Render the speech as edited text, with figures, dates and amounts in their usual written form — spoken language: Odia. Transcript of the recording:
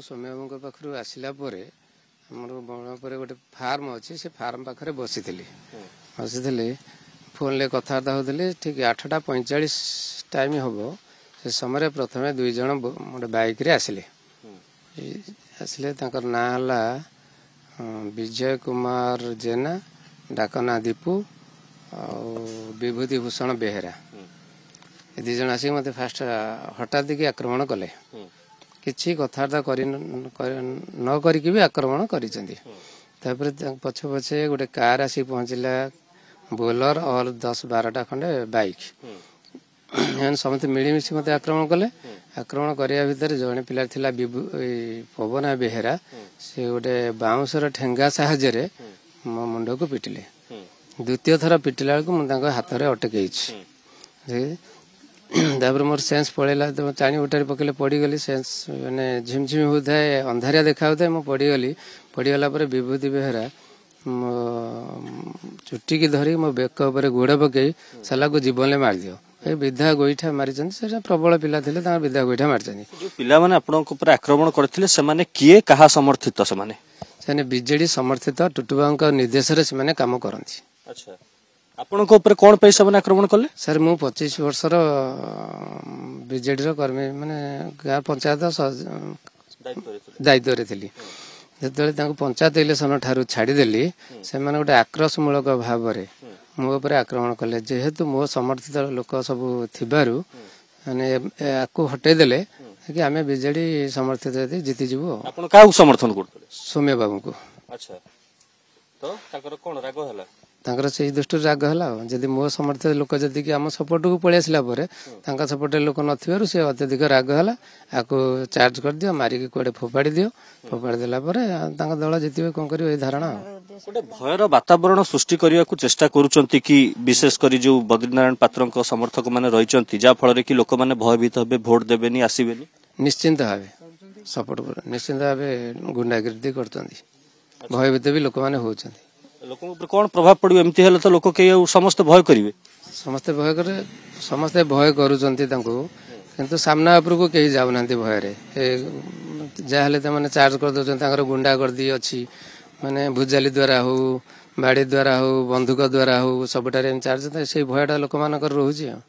ସୌମ୍ୟବାବୁଙ୍କ ପାଖରୁ ଆସିଲା ପରେ ଆମର ବଣପରେ ଗୋଟେ ଫାର୍ମ ଅଛି, ସେ ଫାର୍ମ ପାଖରେ ବସିଥିଲି। ଫୋନ୍ରେ କଥାବାର୍ତ୍ତା ହେଉଥିଲି। ଠିକ୍ 8:45 ଟାଇମ୍ ହେବ, ସେ ସମୟରେ ପ୍ରଥମେ 2 ଜଣ ଗୋଟେ ବାଇକ୍ରେ ଆସିଲେ। ତାଙ୍କର ନାଁ ହେଲା ବିଜୟ କୁମାର ଜେନା, ଡାକ ନାଁ ଦୀପୁ, ଆଉ ବିଭୂତି ଭୂଷଣ ବେହେରା। ଏ 2 ଜଣ ଆସିକି ମୋତେ ଫାଷ୍ଟ ହଠାତ୍ କି ଆକ୍ରମଣ କଲେ। କିଛି କଥାବାର୍ତ୍ତା ନ କରିକି ବି ଆକ୍ରମଣ କରିଛନ୍ତି। ତାପରେ ପଛେ ପଛେ ଗୋଟେ କାର୍ ଆସିକି ପହଞ୍ଚିଲା, ବୋଲର ଅଲ୍ 10-12ଟା ଖଣ୍ଡେ ବାଇକ୍। ସମସ୍ତେ ମିଳିମିଶି ମୋତେ ଆକ୍ରମଣ କଲେ। ଆକ୍ରମଣ କରିବା ଭିତରେ ଜଣେ ପିଲା ଥିଲା ପବନ ବେହେରା, ସେ ଗୋଟେ ବାଉଁଶର ଠେଙ୍ଗା ସାହାଯ୍ୟରେ ମୋ ମୁଣ୍ଡକୁ ପିଟିଲେ। ଦ୍ୱିତୀୟ ଥର ପିଟିଲା ବେଳକୁ ମୁଁ ତାଙ୍କ ହାତରେ ଅଟକେଇଛି। ତାପରେ ମୋର ସେନ୍ସ ପଳେଇଲା, ଚାଣି ଉଟାରି ପକେଇଲେ, ପଡ଼ିଗଲି। ସେନ୍ସ ମାନେ ଝିମଝିମ ହେଉଥାଏ, ଅନ୍ଧାରିଆ ଦେଖା ହେଉଥାଏ, ମୁଁ ପଡ଼ିଗଲି। ପଡ଼ିଗଲା ପରେ ବିଭୂତି ବେହେରା ମୋ ଚୁଟିକି ଧରି ମୋ ବେକ ଉପରେ ଗୋଡ଼ ପକେଇ ସାଲାକୁ ଜୀବନରେ ମାରିଦିଅ, ଏ ବିଧା ଗୋଇଠା ମାରିଛନ୍ତି। ସେଟା ପ୍ରବଳ ପିଲା ଥିଲେ, ତାଙ୍କର ବିଧା ଗୋଇଠା ମାରିଛନ୍ତି। ଯୋଉ ପିଲାମାନେ ଆପଣଙ୍କ ଉପରେ ଆକ୍ରମଣ କରିଥିଲେ ସେମାନେ କିଏ, କାହା ସମର୍ଥିତ? ସେମାନେ ବିଜେଡି ସମର୍ଥିତ, ଟୁଟୁବାବୁଙ୍କ ନିର୍ଦ୍ଦେଶରେ ସେମାନେ କାମ କରନ୍ତି। ଆଚ୍ଛା, ଆପଣଙ୍କ ଉପରେ କଣ ପାଇଁ ସେମାନେ ଆକ୍ରମଣ କଲେ? ସାର୍, ମୁଁ 25 ବର୍ଷର ବିଜେଡିର କର୍ମୀ, ମାନେ ଗାଁ ପଞ୍ଚାୟତ ଦାୟିତ୍ୱରେ ଥିଲି। ଯେତେବେଳେ ତାଙ୍କୁ ପଞ୍ଚାୟତ ଇଲେକ୍ସନ ଠାରୁ ଛାଡ଼ିଦେଲି, ସେମାନେ ଗୋଟେ ଆକ୍ରୋଶମୂଳକ ଭାବରେ ମୋ ଉପରେ ଆକ୍ରମଣ କଲେ। ଯେହେତୁ ମୋ ସମର୍ଥିତ ଲୋକ ସବୁ ଥିବାରୁ ମାନେ ଆକୁ ହଟେଇ ଦେଲେ କି ଆମେ ବିଜେଡି ସମର୍ଥିତ ଯଦି ଜିତିଯିବୁ। ଆପଣ କାହାକୁ ସମର୍ଥନ କରୁଥିଲେ? ସୌମ୍ୟ ବାବୁଙ୍କୁ। ଆଚ୍ଛା, ତ ତାଙ୍କର କଣ ରାଗ ହେଲା? ତାଙ୍କର ସେଇ ଦୃଷ୍ଟିରୁ ରାଗ ହେଲା। ଯଦି ମୋ ସମର୍ଥିତ ଲୋକ ଯେତିକି ଆମ ସପୋର୍ଟକୁ ପଳେଇ ଆସିଲା ପରେ ତାଙ୍କ ସପୋର୍ଟରେ ଲୋକ ନଥିବାରୁ ସେ ଅତ୍ୟଧିକ ରାଗ ହେଲା। ଆକୁ ଚାର୍ଜ କରିଦିଅ, ମାରିକି କୁଆଡେ ଫୋପାଡ଼ି ଦିଅ। ଫୋପାଡ଼ି ଦେଲା ପରେ ତାଙ୍କ ଦଳ ଜିତିବେ, କଣ କରିବ, ଏଇ ଧାରଣା। ଗୋଟେ ଭୟର ବାତାବରଣ ସୃଷ୍ଟି କରିବାକୁ ଚେଷ୍ଟା କରୁଛନ୍ତି କି, ବିଶେଷ କରି ଯୋଉ ବଦ୍ରିନାରାୟଣ ପାତ୍ରଙ୍କ ସମର୍ଥକ ମାନେ ରହିଛନ୍ତି, ଯାହା ଫଳରେ କି ଲୋକମାନେ ଭୟଭୀତ ହେବେ, ଭୋଟ ଦେବେନି, ଆସିବେନି? ନିଶ୍ଚିନ୍ତ ଭାବେ ସପୋର୍ଟ ନିଶ୍ଚିନ୍ତ ଭାବେ ଗୁଣ୍ଡାଗିରି କରୁଛନ୍ତି। ଭୟଭୀତ ବି ଲୋକମାନେ ହଉଛନ୍ତି। ଲୋକଙ୍କ ଉପରେ କଣ ପ୍ରଭାବ ପଡିବ? ଏମିତି ହେଲେ ତ ଲୋକ କେହି ଆଉ ସମସ୍ତେ ଭୟ କରିବେ। ସମସ୍ତେ ଭୟ କରୁଛନ୍ତି ତାଙ୍କୁ, କିନ୍ତୁ ସାମ୍ନା ଉପରକୁ କେହି ଯାଉନାହାନ୍ତି ଭୟରେ। ଯାହାହେଲେ ସେମାନେ ଚାର୍ଜ କରିଦଉଛନ୍ତି। ତାଙ୍କର ଗୁଣ୍ଡା ଗର୍ଦି ଅଛି, ମାନେ ଭୁଜାଲି ଦ୍ୱାରା ହଉ, ବାଡ଼ି ଦ୍ୱାରା ହଉ, ବନ୍ଧୁକ ଦ୍ୱାରା ହଉ, ସବୁଠାରେ ଚାର୍ଜ, ସେଇ ଭୟଟା ଲୋକମାନଙ୍କର ରହୁଛି ଆଉ।